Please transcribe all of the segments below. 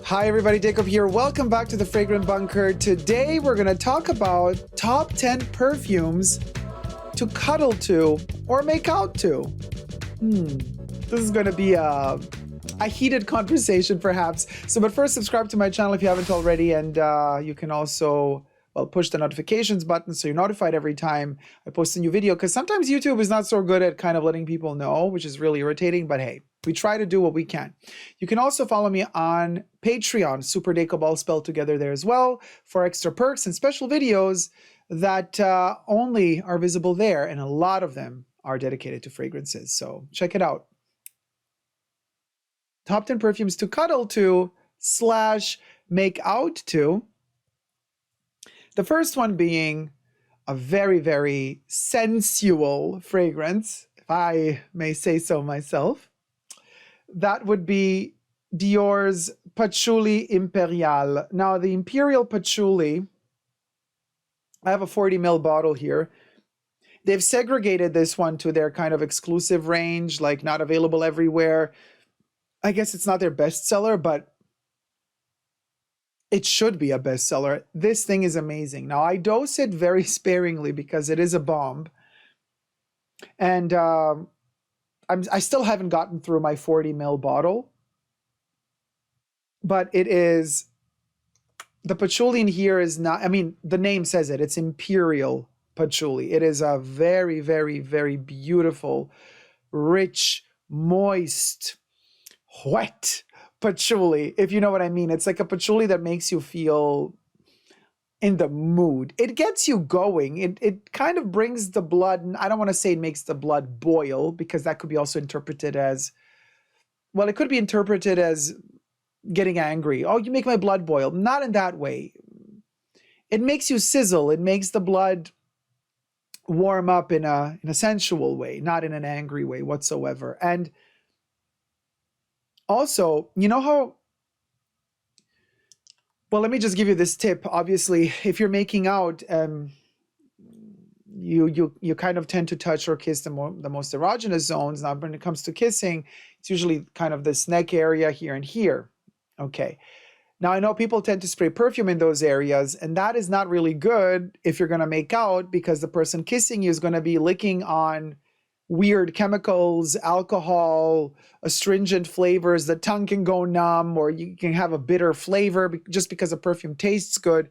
Hi everybody, Dacob here. Welcome back to the Fragrant Bunker. Today we're going to talk about top 10 perfumes to cuddle to or make out to. This is going to be a heated conversation perhaps. But first, subscribe to my channel if you haven't already, and you can also push the notifications button so you're notified every time I post a new video, because sometimes YouTube is not so good at kind of letting people know, which is really irritating, but hey, we try to do what we can. You can also follow me on Patreon, superdacob all spelled together there as well, for extra perks and special videos that only are visible there, and a lot of them are dedicated to fragrances, so check it out. Top 10 perfumes to cuddle to / make out to. The first one being a very, very sensual fragrance, if I may say so myself. That would be Dior's Patchouli Imperial. Now, the Imperial Patchouli, I have a 40 ml bottle here. They've segregated this one to their kind of exclusive range, like not available everywhere. I guess it's not their bestseller, but it should be a bestseller. This thing is amazing. Now, I dose it very sparingly because it is a bomb. And I still haven't gotten through my 40 ml bottle. But it is, the patchouli in here is not, I mean, the name says it. It's Imperial patchouli. It is a very, very, very beautiful, rich, moist, wet patchouli, if you know what I mean. It's like a patchouli that makes you feel in the mood. It gets you going. It kind of brings the blood, I don't want to say it makes the blood boil, because that could be also interpreted as, well, it could be interpreted as getting angry. Oh, you make my blood boil. Not in that way. It makes you sizzle. It makes the blood warm up in a sensual way, not in an angry way whatsoever. And also, you know how, well, let me just give you this tip. Obviously, if you're making out, you kind of tend to touch or kiss the most erogenous zones. Now, when it comes to kissing, it's usually kind of this neck area here and here. Okay. Now, I know people tend to spray perfume in those areas, and that is not really good if you're going to make out, because the person kissing you is going to be licking on weird chemicals, alcohol, astringent flavors. The tongue can go numb, or you can have a bitter flavor just because a perfume tastes good.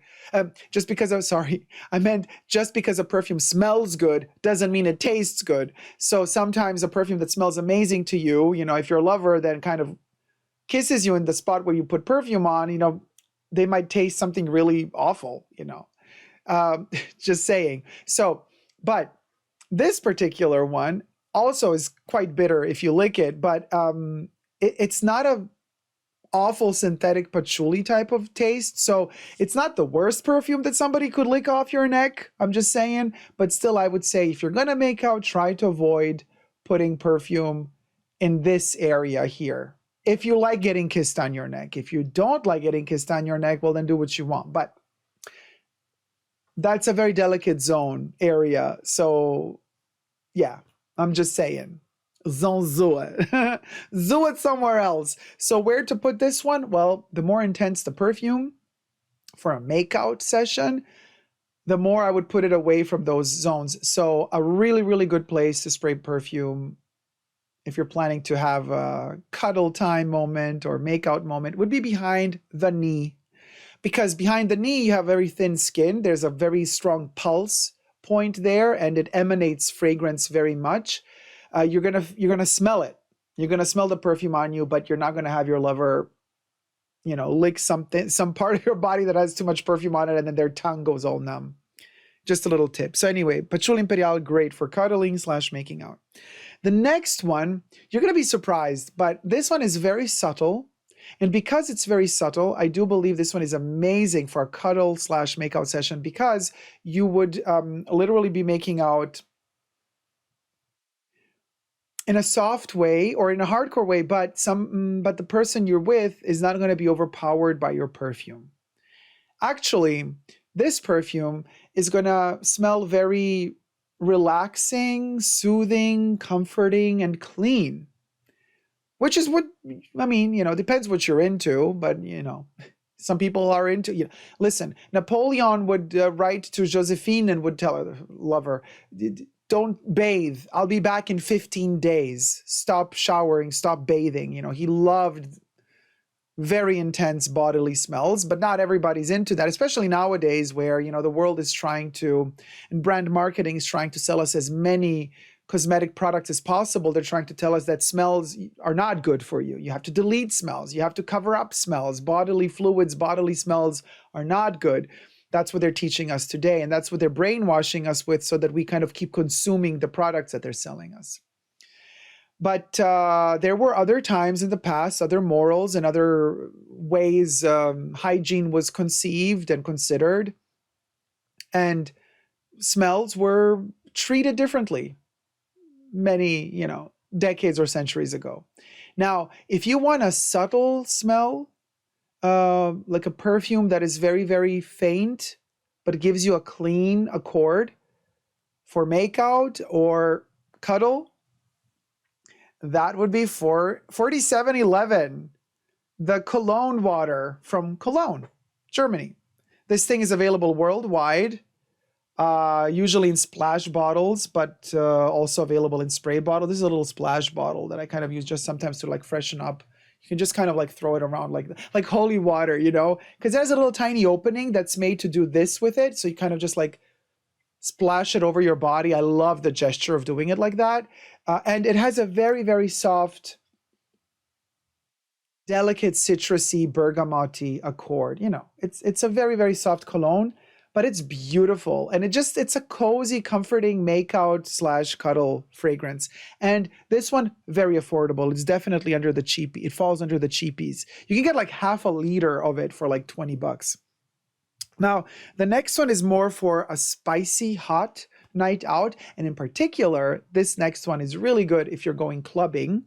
Just because a perfume smells good doesn't mean it tastes good. So sometimes a perfume that smells amazing to you, if your lover then kind of kisses you in the spot where you put perfume on, they might taste something really awful, just saying. So, but this particular one also is quite bitter if you lick it, but it's not a awful synthetic patchouli type of taste. So it's not the worst perfume that somebody could lick off your neck. I'm just saying. But still, I would say if you're going to make out, try to avoid putting perfume in this area here. If you like getting kissed on your neck. If you don't like getting kissed on your neck, well, then do what you want. But that's a very delicate zone area. So yeah, I'm just saying. Zoo it somewhere else. So where to put this one? Well, the more intense the perfume for a makeout session, the more I would put it away from those zones. So a really, really good place to spray perfume if you're planning to have a cuddle time moment or makeout moment would be behind the knee. Because behind the knee, you have very thin skin. There's a very strong pulse point there, and it emanates fragrance very much. You're gonna smell it. You're gonna smell the perfume on you, but you're not gonna have your lover, lick some part of your body that has too much perfume on it, and then their tongue goes all numb. Just a little tip. So anyway, Patchouli Imperial, great for cuddling / making out. The next one, you're gonna be surprised, but this one is very subtle. And because it's very subtle, I do believe this one is amazing for a cuddle / makeout session, because you would literally be making out in a soft way or in a hardcore way, but the person you're with is not going to be overpowered by your perfume. Actually, this perfume is going to smell very relaxing, soothing, comforting, and clean. which is what, I mean, depends what you're into, but, some people are into, listen, Napoleon would write to Josephine and would tell her, lover, don't bathe. I'll be back in 15 days. Stop showering, stop bathing. He loved very intense bodily smells, but not everybody's into that, especially nowadays where, the world is trying to, and brand marketing is trying to sell us as many cosmetic products as possible. They're trying to tell us that smells are not good for you. You have to delete smells. You have to cover up smells. Bodily fluids, bodily smells are not good. That's what they're teaching us today. And that's what they're brainwashing us with so that we kind of keep consuming the products that they're selling us. But there were other times in the past, other morals and other ways hygiene was conceived and considered. And smells were treated differently many, decades or centuries ago. Now, if you want a subtle smell, like a perfume that is very, very faint, but gives you a clean accord for makeout or cuddle, that would be for 4711, the Cologne water from Cologne, Germany. This thing is available worldwide, usually in splash bottles, but also available in spray bottle. This is a little splash bottle that I kind of use just sometimes to like freshen up. You can just kind of like throw it around like holy water, because there's a little tiny opening that's made to do this with it. So you kind of just like splash it over your body. I love the gesture of doing it like that. And it has a very, very soft, delicate, citrusy, bergamoty accord. It's a very, very soft cologne, but it's beautiful. And it's a cozy, comforting makeout / cuddle fragrance. And this one, very affordable. It's definitely under the cheapie. It falls under the cheapies. You can get like half a liter of it for like $20. Now, the next one is more for a spicy, hot night out. And in particular, this next one is really good if you're going clubbing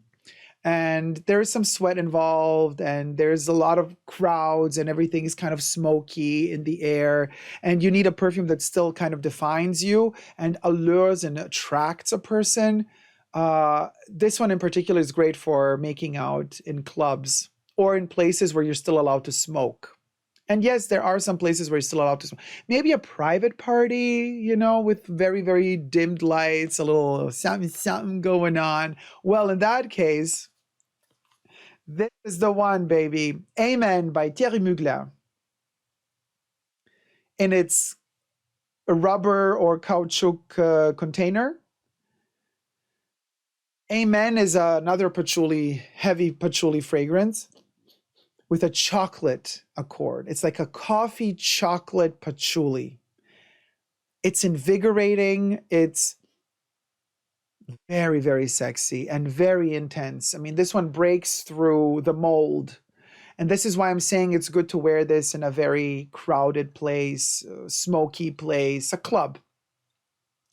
and there's some sweat involved and there's a lot of crowds and everything is kind of smoky in the air. And you need a perfume that still kind of defines you and allures and attracts a person. This one in particular is great for making out in clubs or in places where you're still allowed to smoke. And yes, there are some places where you're still allowed to smoke. Maybe a private party, with very, very dimmed lights, a little something going on. Well, in that case, this is the one, baby. Amen by Thierry Mugler. In its rubber or caoutchouc container. Amen is another patchouli, heavy patchouli fragrance with a chocolate accord. It's like a coffee chocolate patchouli. It's invigorating. It's very, very sexy and very intense. I mean, this one breaks through the mold. And this is why I'm saying it's good to wear this in a very crowded place, smoky place, a club.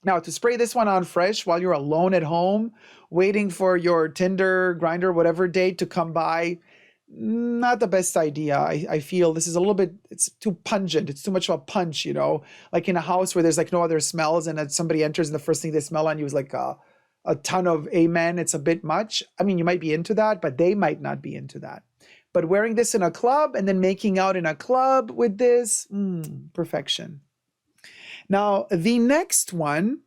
Now, to spray this one on fresh while you're alone at home, waiting for your Tinder, Grindr, whatever date to come by, not the best idea. I feel this is a little bit, it's too pungent. It's too much of a punch, like in a house where there's like no other smells and then somebody enters and the first thing they smell on you is like a ton of Amen. It's a bit much. I mean, you might be into that, but they might not be into that. But wearing this in a club and then making out in a club with this, perfection. Now, the next one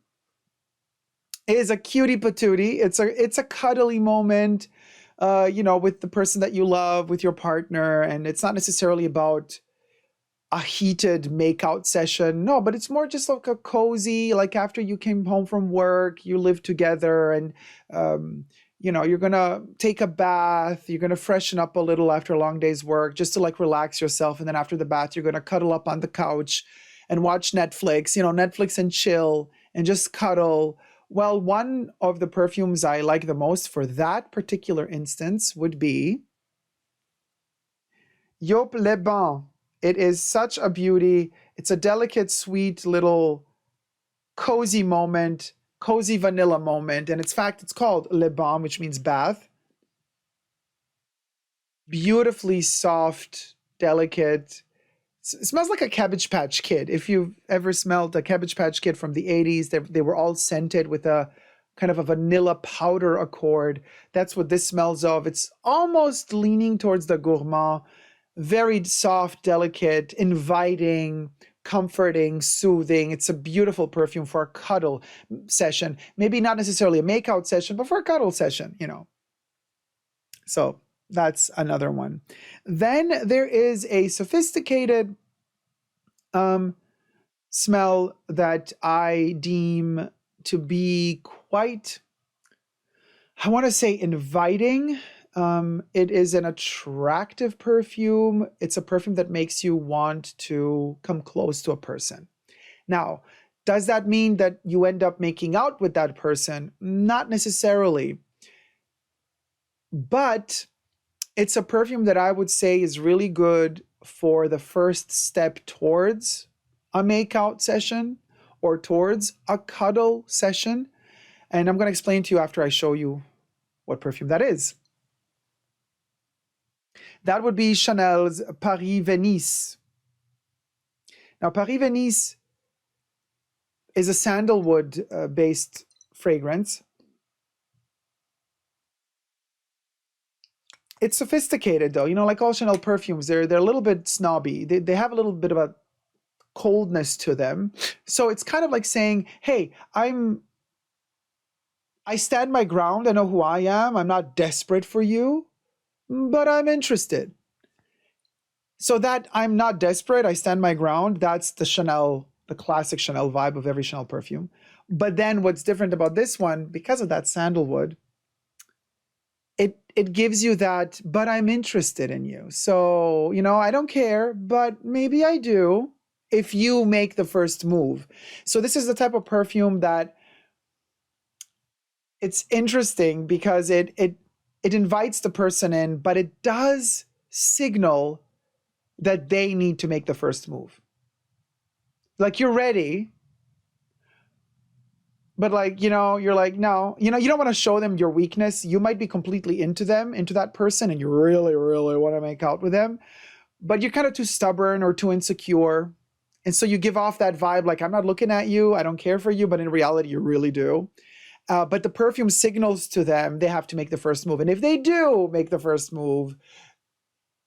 is a cutie patootie. It's a cuddly moment, with the person that you love, with your partner. And it's not necessarily about a heated makeout session. No, but it's more just like a cozy, like after you came home from work, you live together and, you're going to take a bath. You're going to freshen up a little after a long day's work just to like relax yourself. And then after the bath, you're going to cuddle up on the couch and watch Netflix, Netflix and chill and just cuddle. Well, one of the perfumes I like the most for that particular instance would be Eaumilio Les Bains. It is such a beauty. It's a delicate, sweet little cozy moment, cozy vanilla moment. And in fact, it's called Les Bains, which means bath. Beautifully soft, delicate. It smells like a Cabbage Patch Kid. If you've ever smelled a Cabbage Patch Kid from the 80s, they were all scented with a kind of a vanilla powder accord. That's what this smells of. It's almost leaning towards the gourmand, very soft, delicate, inviting, comforting, soothing. It's a beautiful perfume for a cuddle session. Maybe not necessarily a makeout session, but for a cuddle session, you know. So that's another one. Then there is a sophisticated smell that I deem to be quite, I want to say, inviting. It is an attractive perfume. It's a perfume that makes you want to come close to a person. Now, does that mean that you end up making out with that person? Not necessarily. But it's a perfume that I would say is really good for the first step towards a makeout session or towards a cuddle session. And I'm going to explain to you after I show you what perfume that is. That would be Chanel's Paris-Venise. Now, Paris-Venise is a sandalwood-based fragrance. It's sophisticated, though. You know, like all Chanel perfumes, they're a little bit snobby. They have a little bit of a coldness to them. So it's kind of like saying, hey, I stand my ground. I know who I am. I'm not desperate for you, but I'm interested. So that I'm not desperate, I stand my ground, that's the Chanel, the classic Chanel vibe of every Chanel perfume. But then what's different about this one, because of that sandalwood, it gives you that, but I'm interested in you. So, you know, I don't care, but maybe I do if you make the first move. So this is the type of perfume that it's interesting because it invites the person in, but it does signal that they need to make the first move. Like, you're ready, but like, you know, you're like, no, you know, you don't want to show them your weakness. You might be completely into them, into that person, and you really, really want to make out with them, but you're kind of too stubborn or too insecure. And so you give off that vibe, like, I'm not looking at you, I don't care for you, but in reality, you really do. But the perfume signals to them they have to make the first move. And if they do make the first move,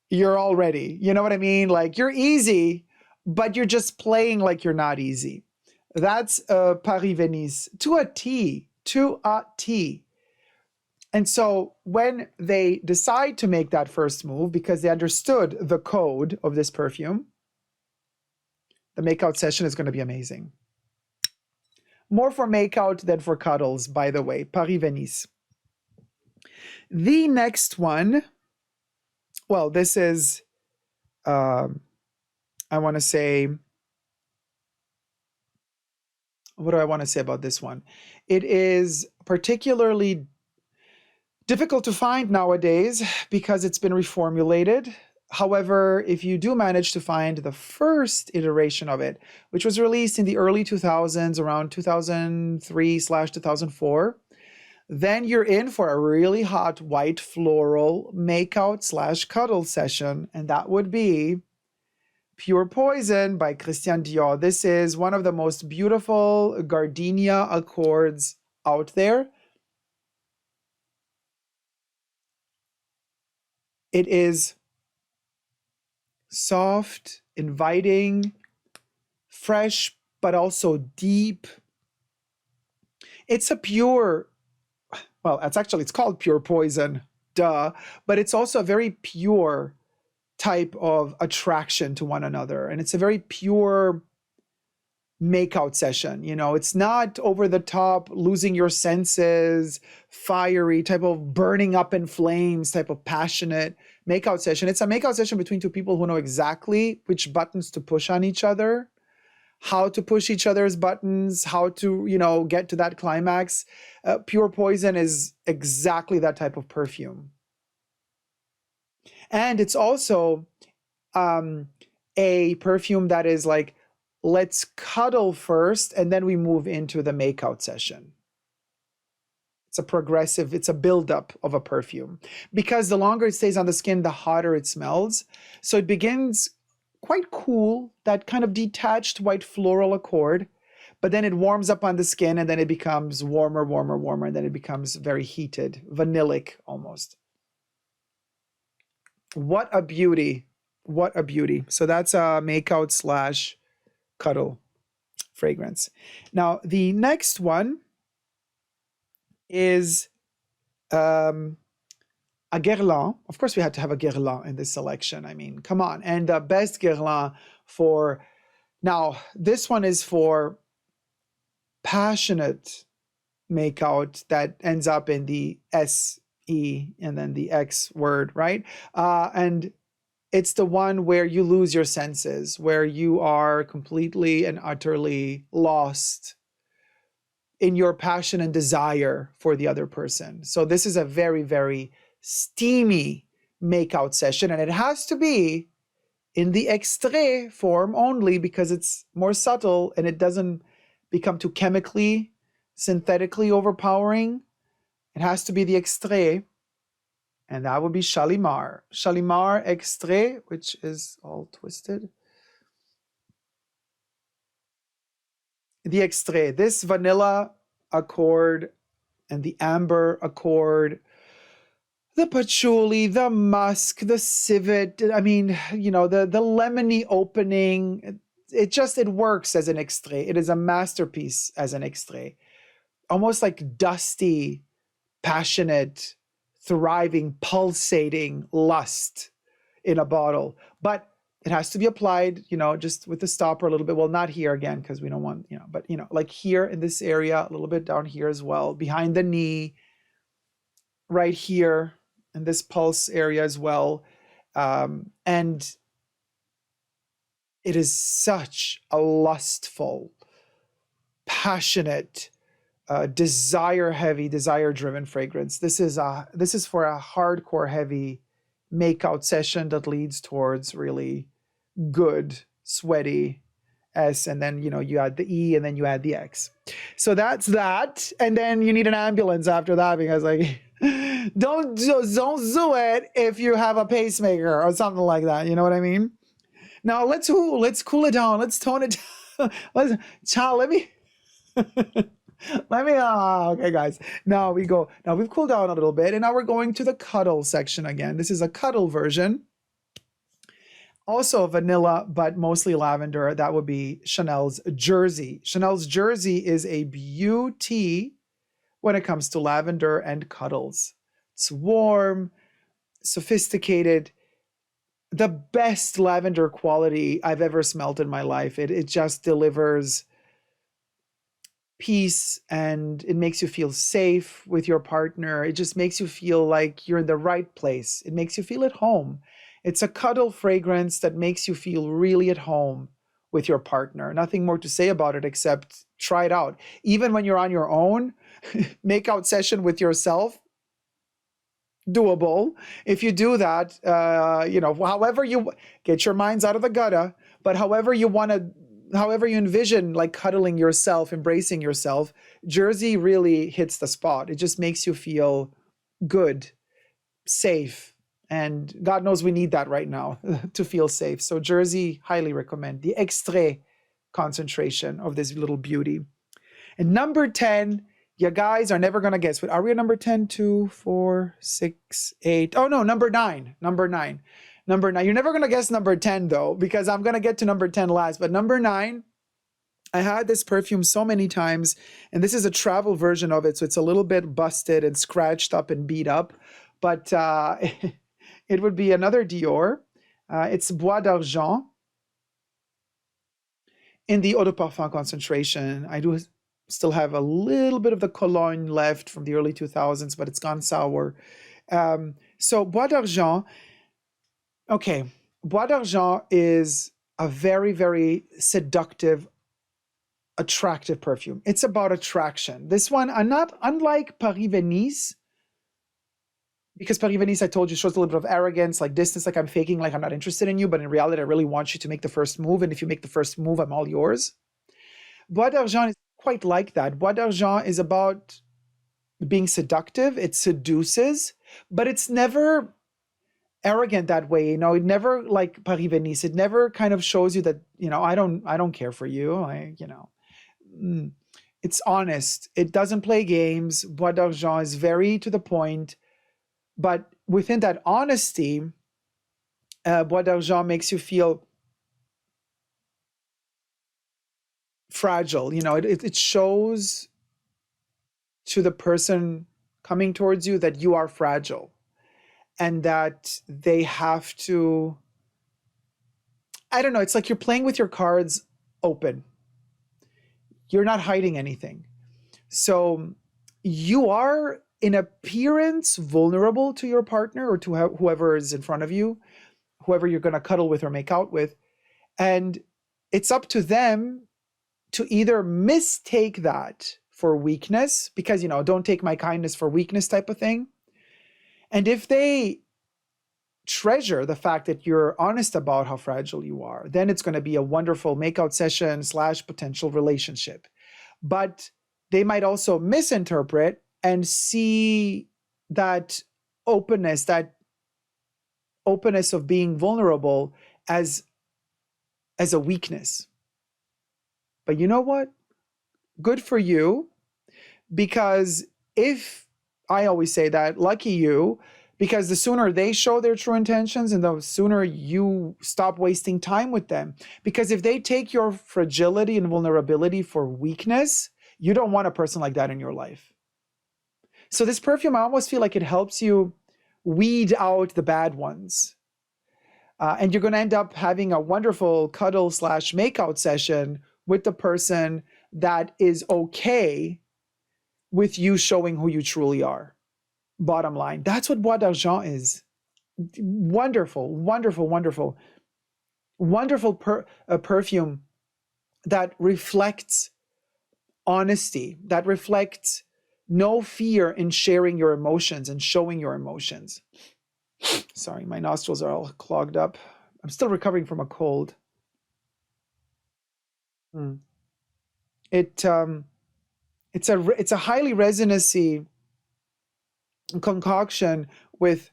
you're all ready. You know what I mean? Like, you're easy, but you're just playing like you're not easy. That's Paris-Venise to a T, to a T. And so when they decide to make that first move, because they understood the code of this perfume, the makeout session is going to be amazing. More for makeout than for cuddles, by the way, Paris-Venise. The next one, well, this is, I want to say, what do I want to say about this one? It is particularly difficult to find nowadays because it's been reformulated. However, if you do manage to find the first iteration of it, which was released in the early 2000s, around 2003/2004, then you're in for a really hot white floral makeout / cuddle session, and that would be Pure Poison by Christian Dior. This is one of the most beautiful gardenia accords out there. It is soft, inviting, fresh, but also deep. It's a pure, well, it's called Pure Poison, duh, but it's also a very pure type of attraction to one another. And it's a very pure makeout session. You know, it's not over the top, losing your senses, fiery type of burning up in flames type of passionate makeout session. It's a makeout session between two people who know exactly which buttons to push on each other, how to push each other's buttons, how to, you know, get to that climax. Pure Poison is exactly that type of perfume. And it's also a perfume that is like, let's cuddle first, and then we move into the makeout session. It's a progressive, it's a buildup of a perfume. Because the longer it stays on the skin, the hotter it smells. So it begins quite cool, that kind of detached white floral accord. but then it warms up on the skin and then it becomes warmer, warmer, warmer, and then it becomes very heated, vanillic almost. What a beauty. What a beauty. So that's a makeout slash cuddle fragrance. Now, the next one is a Guerlain. Of course, we had to have a Guerlain in this selection. I mean, come on. And the best Guerlain for, now, this one is for passionate makeout that ends up in the S-E and then the X word, right? And it's the one where you lose your senses, where you are completely and utterly lost in your passion and desire for the other person. So this is a very, very steamy makeout session, and it has to be in the extrait form only because it's more subtle and it doesn't become too chemically, synthetically overpowering. It has to be the extrait, and that would be Shalimar. Shalimar X-Ray, which is all twisted. The extrait, this vanilla accord and the amber accord, the patchouli, the musk, the civet, I mean, you know, the lemony opening, it works as an extrait. It is a masterpiece as an extrait. Almost like dusty, passionate, thriving, pulsating lust in a bottle. But it has to be applied, you know, just with the stopper a little bit. Well, not here again, because we don't want, you know, but, you know, like here in this area, a little bit down here as well, behind the knee, right here in this pulse area as well. And it is such a lustful, passionate, desire-heavy, desire-driven fragrance. This is for a hardcore, heavy makeout session that leads towards really good, sweaty S, and then, you know, you add the E and then you add the X. So that's that. And then you need an ambulance after that because, like, don't do it if you have a pacemaker or something like that. You know what I mean? Now let's cool it down. Let's tone it down. Okay, guys. Now we go. Now we've cooled down a little bit, and now we're going to the cuddle section again. This is a cuddle version. Also vanilla, but mostly lavender. That would be Chanel's Jersey. Chanel's Jersey is a beauty when it comes to lavender and cuddles. It's warm, sophisticated, the best lavender quality I've ever smelled in my life. It just delivers peace and it makes you feel safe with your partner. It just makes you feel like you're in the right place. It makes you feel at home. It's a cuddle fragrance that makes you feel really at home with your partner. Nothing more to say about it except try it out. Even when you're on your own, makeout session with yourself, doable. If you do that, you know, however you get your minds out of the gutter, but however you envision like cuddling yourself, embracing yourself, Jersey really hits the spot. It just makes you feel good, safe. And God knows we need that right now to feel safe. So Jersey, highly recommend the extrait concentration of this little beauty. And number 10, you guys are never going to guess. Are we at number 10? 2, 4, 6, 8. Oh, no, number 9. Number 9. Number 9. You're never going to guess number 10, though, because I'm going to get to number 10 last. But number 9, I had this perfume so many times, and this is a travel version of it, so it's a little bit busted and scratched up and beat up. But it would be another Dior. It's Bois d'Argent in the eau de parfum concentration. I do still have a little bit of the Cologne left from the early 2000s, but it's gone sour. So Bois d'Argent, okay, Bois d'Argent is a very, very seductive, attractive perfume. It's about attraction. This one, unlike Paris-Venise, because Paris-Venise, I told you, shows a little bit of arrogance, like distance, like I'm faking, like I'm not interested in you, but in reality, I really want you to make the first move, and if you make the first move, I'm all yours. Bois d'Argent is quite like that. Bois d'Argent is about being seductive. It seduces, but it's never arrogant that way. You know, it never, like Paris-Venise, it never kind of shows you that, you know, I don't care for you. You know, it's honest. It doesn't play games. Bois d'Argent is very to the point, but within that honesty, Bois d'Argent makes you feel fragile. You know, it shows to the person coming towards you that you are fragile and that they have to, I don't know, it's like you're playing with your cards open. You're not hiding anything. So you are in appearance vulnerable to your partner or to whoever is in front of you, whoever you're going to cuddle with or make out with. And it's up to them to either mistake that for weakness, because, you know, don't take my kindness for weakness type of thing. And if they treasure the fact that you're honest about how fragile you are, then it's going to be a wonderful makeout session / potential relationship. But they might also misinterpret and see that openness of being vulnerable as a weakness. But you know what? Good for you, because if, I always say that, lucky you, because the sooner they show their true intentions and the sooner you stop wasting time with them. Because if they take your fragility and vulnerability for weakness, you don't want a person like that in your life. So this perfume, I almost feel like it helps you weed out the bad ones. And you're going to end up having a wonderful cuddle / makeout session with the person that is okay with you showing who you truly are. Bottom line, that's what Bois d'Argent is. Wonderful, wonderful, wonderful, wonderful perfume that reflects honesty, that reflects no fear in sharing your emotions and showing your emotions. Sorry, my nostrils are all clogged up. I'm still recovering from a cold. It's a highly resonancy concoction with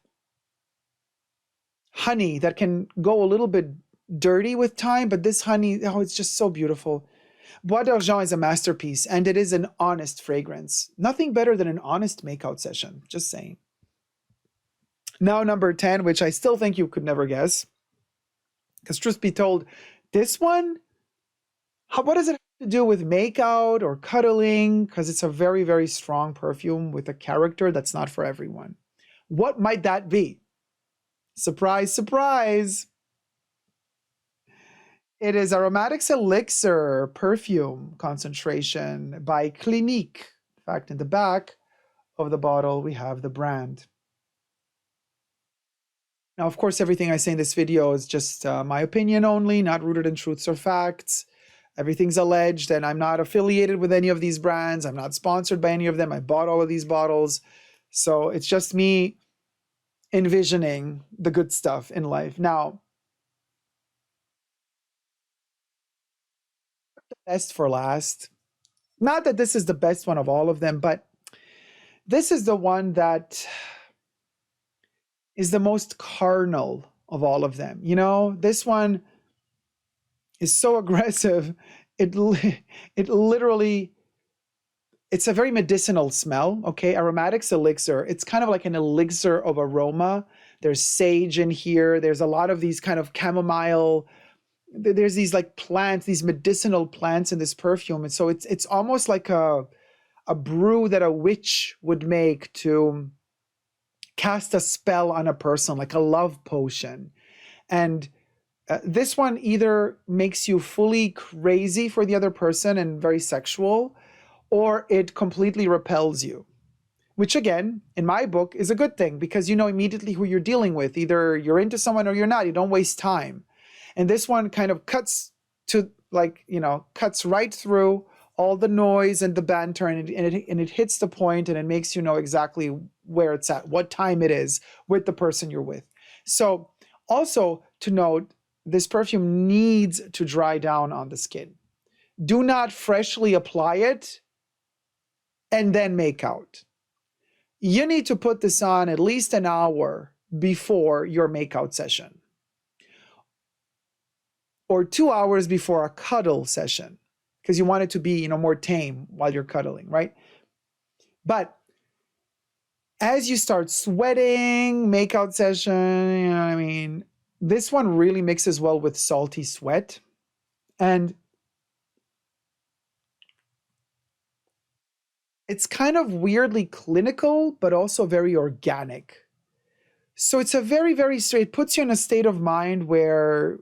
honey that can go a little bit dirty with time, but this honey, oh, it's just so beautiful. Bois d'Argent is a masterpiece, and it is an honest fragrance. Nothing better than an honest makeout session, just saying. Now number 10, which I still think you could never guess, because truth be told, this one, what does it have to do with makeout or cuddling? Because it's a very, very strong perfume with a character that's not for everyone. What might that be? Surprise, surprise. It is Aromatics Elixir Perfume Concentration by Clinique. In fact, in the back of the bottle, we have the brand. Now, of course, everything I say in this video is just my opinion only, not rooted in truths or facts. Everything's alleged, and I'm not affiliated with any of these brands. I'm not sponsored by any of them. I bought all of these bottles. So it's just me envisioning the good stuff in life. Now, best for last. Not that this is the best one of all of them, but this is the one that is the most carnal of all of them. You know, this one is so aggressive. It literally, it's a very medicinal smell, okay? Aromatics Elixir. It's kind of like an elixir of aroma. There's sage in here. There's a lot of these kind of chamomile. There's these like plants, these medicinal plants in this perfume. And so it's almost like a brew that a witch would make to cast a spell on a person, like a love potion. And this one either makes you fully crazy for the other person and very sexual, or it completely repels you, which again, in my book, is a good thing because you know immediately who you're dealing with. Either you're into someone or you're not. You don't waste time. And this one kind of cuts right through all the noise and the banter, and it hits the point, and it makes you know exactly where it's at, what time it is with the person you're with. So also to note, this perfume needs to dry down on the skin. Do not freshly apply it and then make out. You need to put this on at least an hour before your makeout session, or 2 hours before a cuddle session. because you want it to be, more tame while you're cuddling, right? But as you start sweating, makeout session, you know what I mean? This one really mixes well with salty sweat. And it's kind of weirdly clinical, but also very organic. So it's a very, very straight, it puts you in a state of mind where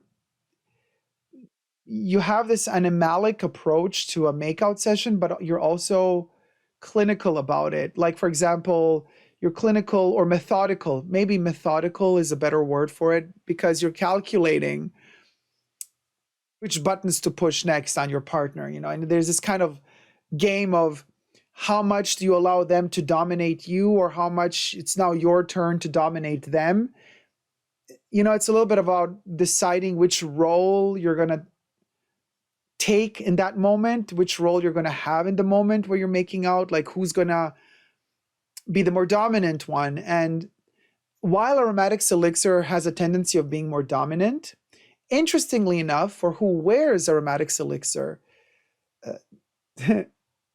you have this animalic approach to a makeout session, but you're also clinical about it. Like, for example, you're clinical or methodical. Maybe methodical is a better word for it, because you're calculating which buttons to push next on your partner, and there's this kind of game of how much do you allow them to dominate you, or how much it's now your turn to dominate them. It's a little bit about deciding which role you're going to take in that moment, which role you're going to have in the moment where you're making out, like who's going to be the more dominant one. And while Aromatics Elixir has a tendency of being more dominant, interestingly enough, for who wears Aromatics Elixir,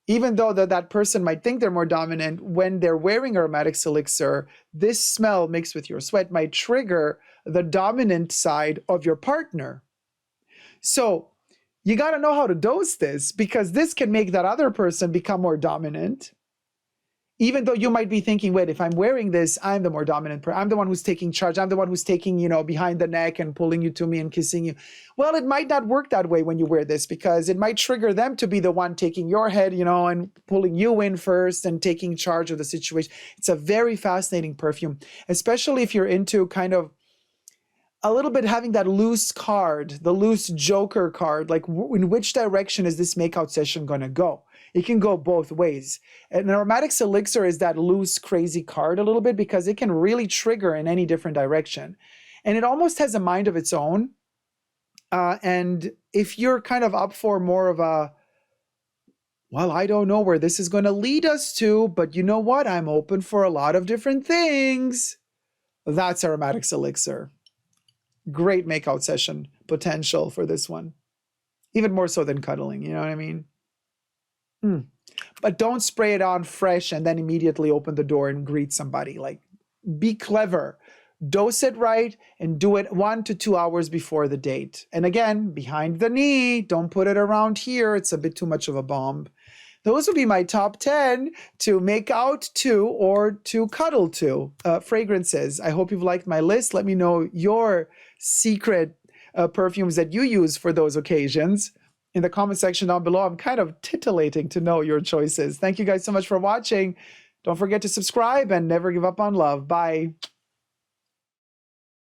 even though that person might think they're more dominant, when they're wearing Aromatics Elixir, this smell mixed with your sweat might trigger the dominant side of your partner. So you got to know how to dose this, because this can make that other person become more dominant. Even though you might be thinking, wait, if I'm wearing this, I'm the more dominant person. I'm the one who's taking charge. I'm the one who's taking, behind the neck and pulling you to me and kissing you. Well, it might not work that way when you wear this, because it might trigger them to be the one taking your head, and pulling you in first and taking charge of the situation. It's a very fascinating perfume, especially if you're into kind of a little bit having that loose card, the loose joker card, like in which direction is this makeout session going to go? It can go both ways. And Aromatics Elixir is that loose, crazy card a little bit, because it can really trigger in any different direction. And it almost has a mind of its own. And if you're kind of up for more of a, well, I don't know where this is going to lead us to, but you know what? I'm open for a lot of different things. That's Aromatics Elixir. Great makeout session potential for this one. Even more so than cuddling, you know what I mean? But don't spray it on fresh and then immediately open the door and greet somebody. Like, be clever. Dose it right and do it 1 to 2 hours before the date. And again, behind the knee. Don't put it around here. It's a bit too much of a bomb. Those would be my top 10 to make out to or to cuddle to fragrances. I hope you've liked my list. Let me know your secret perfumes that you use for those occasions in the comment section down below. I'm kind of titillating to know your choices. Thank you guys so much for watching. Don't forget to subscribe and never give up on love. Bye.